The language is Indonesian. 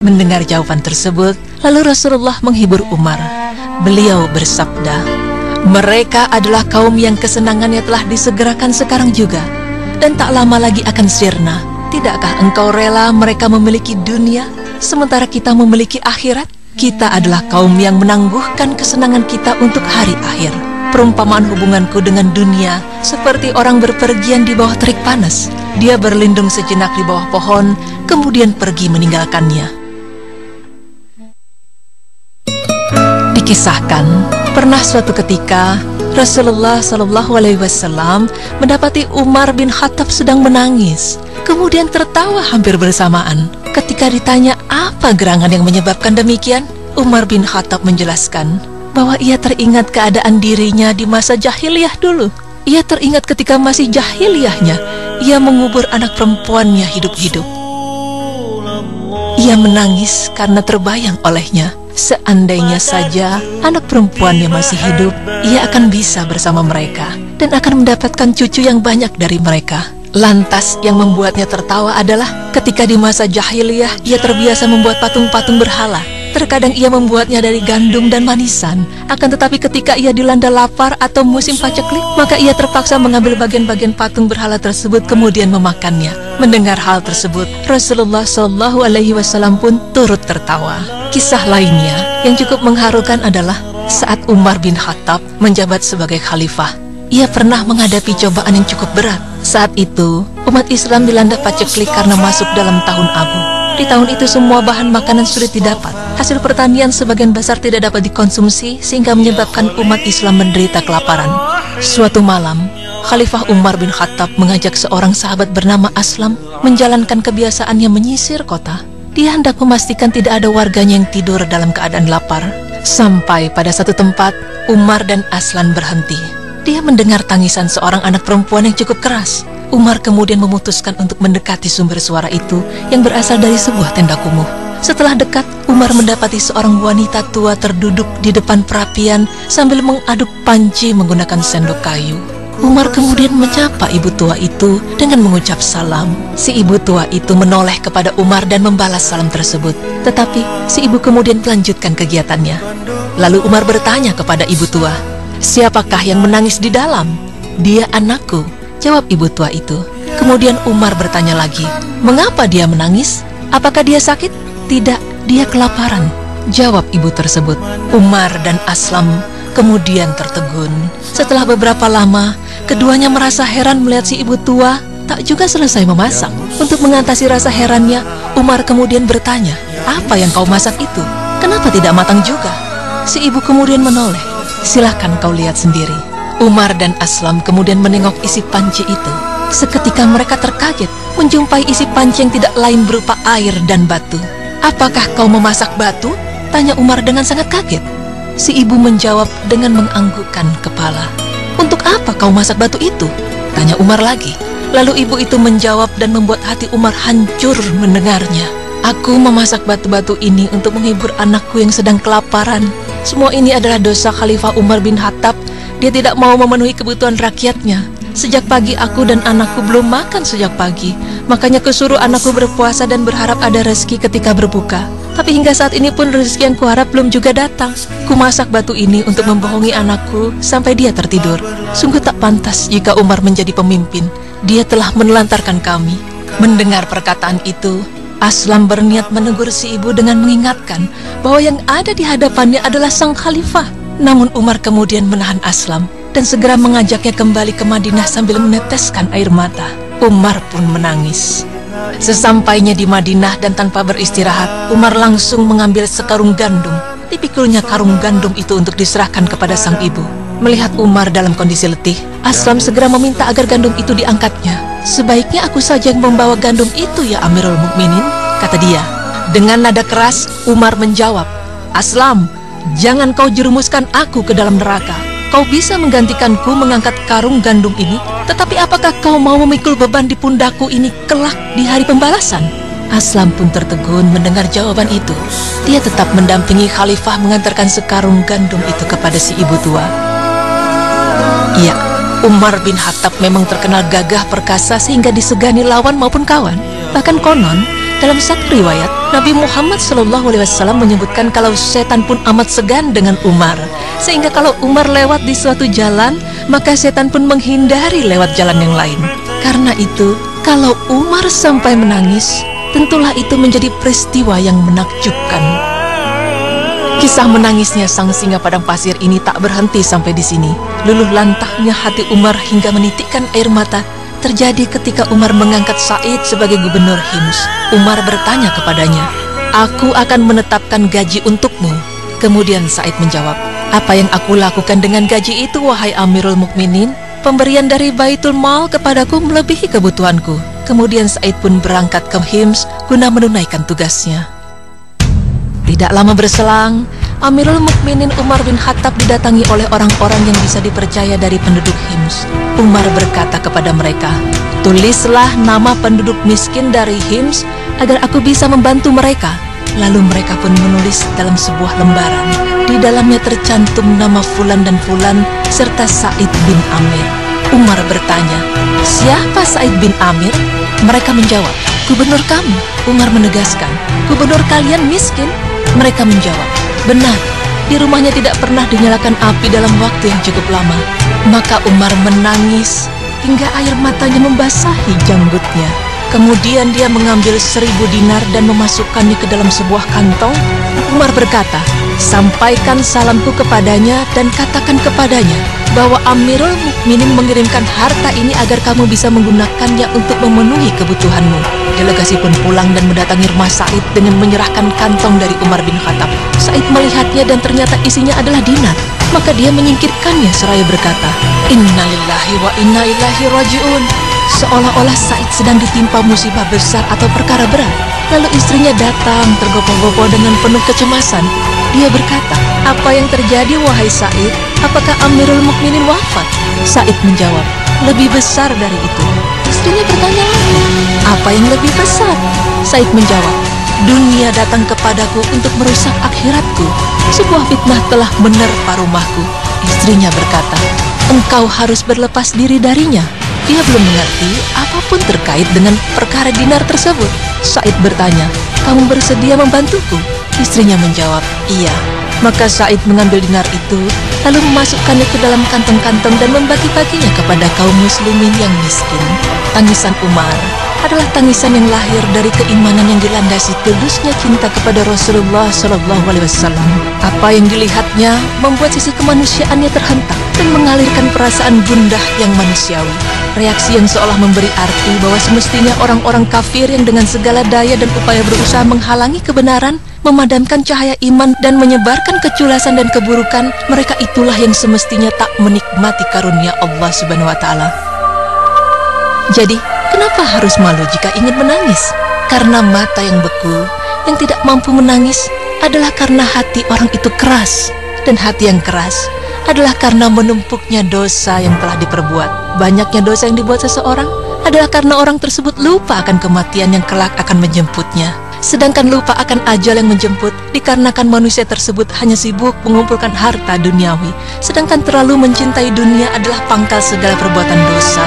Mendengar jawaban tersebut, lalu Rasulullah menghibur Umar. Beliau bersabda, "Mereka adalah kaum yang kesenangannya telah disegerakan sekarang juga, dan tak lama lagi akan sirna. Tidakkah engkau rela mereka memiliki dunia, sementara kita memiliki akhirat? Kita adalah kaum yang menangguhkan kesenangan kita untuk hari akhir. Perumpamaan hubunganku dengan dunia seperti orang berpergian di bawah terik panas. Dia berlindung sejenak di bawah pohon, kemudian pergi meninggalkannya." Dikisahkan, pernah suatu ketika Rasulullah SAW mendapati Umar bin Khattab sedang menangis, kemudian tertawa hampir bersamaan. Ketika ditanya apa gerangan yang menyebabkan demikian, Umar bin Khattab menjelaskan bahwa ia teringat keadaan dirinya di masa jahiliyah dulu. Ia teringat ketika masih jahiliyahnya, ia mengubur anak perempuannya hidup-hidup. Ia menangis karena terbayang olehnya, seandainya saja anak perempuannya masih hidup, ia akan bisa bersama mereka dan akan mendapatkan cucu yang banyak dari mereka. Lantas yang membuatnya tertawa adalah ketika di masa jahiliyah ia terbiasa membuat patung-patung berhala. Terkadang ia membuatnya dari gandum dan manisan. Akan tetapi ketika ia dilanda lapar atau musim paceklik, maka ia terpaksa mengambil bagian-bagian patung berhala tersebut kemudian memakannya. Mendengar hal tersebut, Rasulullah SAW pun turut tertawa. Kisah lainnya yang cukup mengharukan adalah saat Umar bin Khattab menjabat sebagai khalifah. Ia pernah menghadapi cobaan yang cukup berat. Saat itu, umat Islam dilanda paceklik karena masuk dalam tahun abu. Di tahun itu semua bahan makanan sulit didapat. Hasil pertanian sebagian besar tidak dapat dikonsumsi sehingga menyebabkan umat Islam menderita kelaparan. Suatu malam, Khalifah Umar bin Khattab mengajak seorang sahabat bernama Aslam menjalankan kebiasaannya menyisir kota. Dia hendak memastikan tidak ada warganya yang tidur dalam keadaan lapar. Sampai pada satu tempat, Umar dan Aslan berhenti. Dia mendengar tangisan seorang anak perempuan yang cukup keras. Umar kemudian memutuskan untuk mendekati sumber suara itu yang berasal dari sebuah tenda kumuh. Setelah dekat, Umar mendapati seorang wanita tua terduduk di depan perapian sambil mengaduk panci menggunakan sendok kayu. Umar kemudian menyapa ibu tua itu dengan mengucap salam. Si ibu tua itu menoleh kepada Umar dan membalas salam tersebut. Tetapi si ibu kemudian melanjutkan kegiatannya. Lalu Umar bertanya kepada ibu tua, "Siapakah yang menangis di dalam?" "Dia anakku," jawab ibu tua itu. Kemudian Umar bertanya lagi, "Mengapa dia menangis? Apakah dia sakit?" "Tidak, dia kelaparan," jawab ibu tersebut. Umar dan Aslam kemudian tertegun. Setelah beberapa lama, keduanya merasa heran melihat si ibu tua tak juga selesai memasak. Untuk mengatasi rasa herannya, Umar kemudian bertanya, "Apa yang kau masak itu? Kenapa tidak matang juga?" Si ibu kemudian menoleh, "Silahkan kau lihat sendiri." Umar dan Aslam kemudian menengok isi panci itu. Seketika mereka terkaget menjumpai isi panci yang tidak lain berupa air dan batu. "Apakah kau memasak batu?" tanya Umar dengan sangat kaget. Si ibu menjawab dengan menganggukkan kepala. "Untuk apa kau masak batu itu?" tanya Umar lagi. Lalu ibu itu menjawab dan membuat hati Umar hancur mendengarnya. "Aku memasak batu-batu ini untuk menghibur anakku yang sedang kelaparan. Semua ini adalah dosa Khalifah Umar bin Khattab. Dia tidak mau memenuhi kebutuhan rakyatnya. Sejak pagi aku dan anakku belum makan sejak pagi. Makanya kusuruh anakku berpuasa dan berharap ada rezeki ketika berbuka. Tapi hingga saat ini pun rezeki yang kuharap belum juga datang. Kumasak batu ini untuk membohongi anakku sampai dia tertidur. Sungguh tak pantas jika Umar menjadi pemimpin. Dia telah menelantarkan kami." Mendengar perkataan itu, Aslam berniat menegur si ibu dengan mengingatkan bahwa yang ada di hadapannya adalah sang khalifah. Namun Umar kemudian menahan Aslam dan segera mengajaknya kembali ke Madinah sambil meneteskan air mata. Umar pun menangis. Sesampainya di Madinah dan tanpa beristirahat, Umar langsung mengambil sekarung gandum. Dipikulnya karung gandum itu untuk diserahkan kepada sang ibu. Melihat Umar dalam kondisi letih, Aslam segera meminta agar gandum itu diangkatnya. "Sebaiknya aku saja yang membawa gandum itu ya Amirul Mukminin," kata dia. Dengan nada keras, Umar menjawab, "Aslam, jangan kau jerumuskan aku ke dalam neraka. Kau bisa menggantikanku mengangkat karung gandum ini, tetapi apakah kau mau memikul beban di pundakku ini kelak di hari pembalasan?" Aslam pun tertegun mendengar jawaban itu. Dia tetap mendampingi khalifah mengantarkan sekarung gandum itu kepada si ibu tua. Iya, Umar bin Khattab memang terkenal gagah perkasa sehingga disegani lawan maupun kawan. Bahkan konon, Dalam satu riwayat, Nabi Muhammad SAW menyebutkan kalau setan pun amat segan dengan Umar, sehingga kalau Umar lewat di suatu jalan, maka setan pun menghindari lewat jalan yang lain. Karena itu, kalau Umar sampai menangis, tentulah itu menjadi peristiwa yang menakjubkan. Kisah menangisnya sang singa padang pasir ini tak berhenti sampai di sini. Luluh lantahnya hati Umar hingga menitikkan air mata terjadi ketika Umar mengangkat Sa'id sebagai gubernur Hims. Umar bertanya kepadanya, "Aku akan menetapkan gaji untukmu." Kemudian Sa'id menjawab, "Apa yang aku lakukan dengan gaji itu, wahai Amirul Mukminin? Pemberian dari Baitul Mal kepadaku melebihi kebutuhanku." Kemudian Sa'id pun berangkat ke Hims guna menunaikan tugasnya. Tidak lama berselang, Amirul Mukminin Umar bin Khattab didatangi oleh orang-orang yang bisa dipercaya dari penduduk Hims. Umar berkata kepada mereka, "Tulislah nama penduduk miskin dari Hims agar aku bisa membantu mereka." Lalu mereka pun menulis dalam sebuah lembaran. Di dalamnya tercantum nama Fulan dan Fulan serta Sa'id bin Amir. Umar bertanya, "Siapa Sa'id bin Amir?" Mereka menjawab, "Gubernur kami." Umar menegaskan, "Gubernur kalian miskin?" Mereka menjawab, "Benar, di rumahnya tidak pernah dinyalakan api dalam waktu yang cukup lama." Maka Umar menangis hingga air matanya membasahi janggutnya. Kemudian dia mengambil 1000 dinar dan memasukkannya ke dalam sebuah kantong. Umar berkata, "Sampaikan salamku kepadanya dan katakan kepadanya bahwa Amirul Mukminin mengirimkan harta ini agar kamu bisa menggunakannya untuk memenuhi kebutuhanmu." Delegasi pun pulang dan mendatangi rumah Sa'id dengan menyerahkan kantong dari Umar bin Khattab. Sa'id melihatnya dan ternyata isinya adalah dinar. Maka dia menyingkirkannya seraya berkata, "Innalillahi wa inna ilaihi raji'un." Seolah-olah Sa'id sedang ditimpa musibah besar atau perkara berat. Lalu istrinya datang tergopoh-gopoh dengan penuh kecemasan. Dia berkata, "Apa yang terjadi, wahai Sa'id? Apakah Amirul Mukminin wafat?" Sa'id menjawab, "Lebih besar dari itu." Istrinya bertanya lagi, "Apa yang lebih besar?" Sa'id menjawab, "Dunia datang kepadaku untuk merusak akhiratku. Sebuah fitnah telah menerpa rumahku." Istrinya berkata, "Engkau harus berlepas diri darinya." Dia belum mengerti apapun terkait dengan perkara dinar tersebut. Sa'id bertanya, "Kamu bersedia membantuku?" Istrinya menjawab, "Iya." Maka Sa'id mengambil dinar itu, lalu memasukkannya ke dalam kantong-kantong dan membagi-baginya kepada kaum muslimin yang miskin. Tangisan Umar adalah tangisan yang lahir dari keimanan yang dilandasi tulusnya cinta kepada Rasulullah SAW. Apa yang dilihatnya membuat sisi kemanusiaannya terhentak dan mengalirkan perasaan gundah yang manusiawi. Reaksi yang seolah memberi arti bahwa semestinya orang-orang kafir yang dengan segala daya dan upaya berusaha menghalangi kebenaran, memadamkan cahaya iman dan menyebarkan keculasan dan keburukan, mereka itulah yang semestinya tak menikmati karunia Allah Subhanahu wa Ta'ala. Jadi, kenapa harus malu jika ingin menangis? Karena mata yang beku, yang tidak mampu menangis, adalah karena hati orang itu keras. Dan hati yang keras adalah karena menumpuknya dosa yang telah diperbuat. Banyaknya dosa yang dibuat seseorang adalah karena orang tersebut lupa akan kematian yang kelak akan menjemputnya. Sedangkan lupa akan ajal yang menjemput dikarenakan manusia tersebut hanya sibuk mengumpulkan harta duniawi. Sedangkan terlalu mencintai dunia adalah pangkal segala perbuatan dosa.